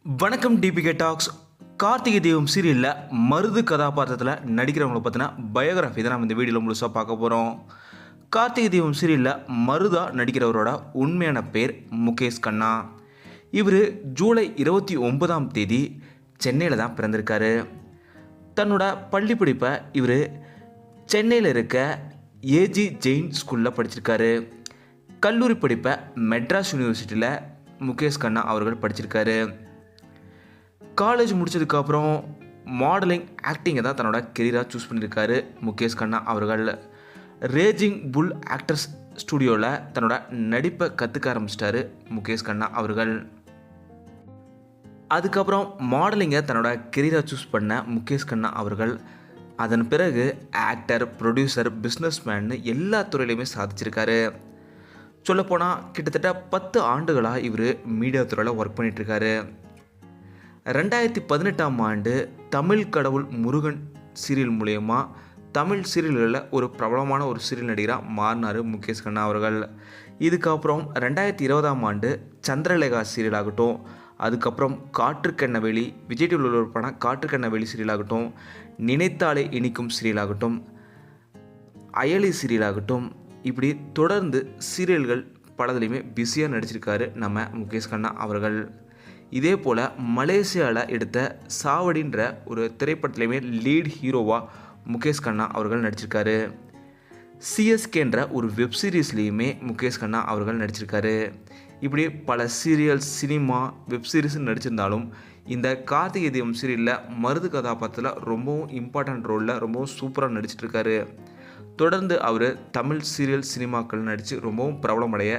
வணக்கம் DPK tax. Karthigai Deepam சீரியலில் மருது கதாபாத்திரத்தில் நடிக்கிறவங்கள பற்றின பயோகிராஃபி தான் நம்ம இந்த வீடியோவில் முழுசாக பார்க்க போகிறோம். கார்த்திகை தீபம் சீரியலில் மருதா நடிக்கிறவரோட உண்மையான பேர் முகேஷ் கண்ணா. இவர் ஜூலை 29 சென்னையில் தான் பிறந்திருக்காரு. தன்னோட பள்ளி படிப்பை இவர் சென்னையில் இருக்க ஏஜி ஜெயின் ஸ்கூலில் படிச்சிருக்காரு. கல்லூரி படிப்பை மெட்ராஸ் யூனிவர்சிட்டியில் முகேஷ் கண்ணா அவர்கள் படிச்சிருக்காரு. காலேஜ் முடித்ததுக்கப்புறம் மாடலிங் ஆக்டிங்கை தான் தன்னோட கெரியராக சூஸ் பண்ணியிருக்காரு முகேஷ் கண்ணா அவர்கள். ரேஜிங் புல் ஆக்டர்ஸ் ஸ்டுடியோவில் தன்னோட நடிப்பை கற்றுக்க ஆரம்பிச்சிட்டாரு முகேஷ் கண்ணா அவர்கள். அதுக்கப்புறம் மாடலிங்கை தன்னோட கெரியராக சூஸ் பண்ண முகேஷ் கண்ணா அவர்கள் அதன் பிறகு ஆக்டர், ப்ரொடியூசர், பிஸ்னஸ்மேன்னு எல்லா துறையிலையுமே சாதிச்சிருக்காரு. சொல்லப்போனால் கிட்டத்தட்ட 10 ஆண்டுகளாக இவர் மீடியா துறையில் ஒர்க் பண்ணிகிட்ருக்காரு. 2018 தமிழ் கடவுள் முருகன் சீரியல் மூலயமா தமிழ் சீரியல்களில் ஒரு பிரபலமான ஒரு சீரியல் நடிகராக மாறினார் முகேஷ் கண்ணா அவர்கள். இதுக்கப்புறம் 2020 சந்திரலேகா சீரியல் ஆகட்டும், அதுக்கப்புறம் காற்றுக்கெண்ணவேலி, விஜய் டிவியில் உருவான காற்றுக்கெண்ணவேலி சீரியல் ஆகட்டும், நினைத்தாலே இனிக்கும் சீரியல் ஆகட்டும், அயலி சீரியல் ஆகட்டும், இப்படி தொடர்ந்து சீரியல்கள் பலதுலையுமே பிஸியாக நடிச்சிருக்காரு நம்ம முகேஷ் கண்ணா அவர்கள். இதே போல் மலேசியாவில் எடுத்த சாவடின்ற ஒரு திரைப்படத்துலையுமே லீட் ஹீரோவாக முகேஷ் கண்ணா அவர்கள் நடிச்சிருக்காரு. சிஎஸ்கேன்ற ஒரு வெப் சீரிஸ்லேயுமே முகேஷ் கண்ணா அவர்கள் நடிச்சிருக்காரு. இப்படி பல சீரியல், சினிமா, வெப் சீரிஸ்ன்னு நடிச்சிருந்தாலும் இந்த கார்த்திகை தீபம் சீரியலில் மருது கதாபாத்திரத்தில் ரொம்பவும் இம்பார்ட்டன்ட் ரோலில் ரொம்பவும் சூப்பராக நடிச்சிட்ருக்காரு. தொடர்ந்து அவர் தமிழ் சீரியல், சினிமாக்கள் நடித்து ரொம்பவும் பிரபலமடைய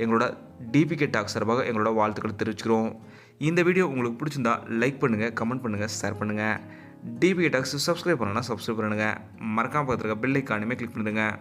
எங்களோட டிபிகே டாக்ஸ் சார்பாக எங்களோட வாழ்த்துக்களை தெரிவிச்சுக்கிறோம். இந்த வீடியோ உங்களுக்கு பிடிச்சிருந்தா லைக் பண்ணுங்கள், கமெண்ட் பண்ணுங்கள், ஷேர் பண்ணுங்கள். டிபிகே டாக்ஸ் சப்ஸ்கிரைப் பண்ணணும்னா சப்ஸ்கிரைப் பண்ணுங்கள். மறக்காம பார்த்துருக்க பெல் ஐக்கானுமே கிளிக் பண்ணுங்கள்.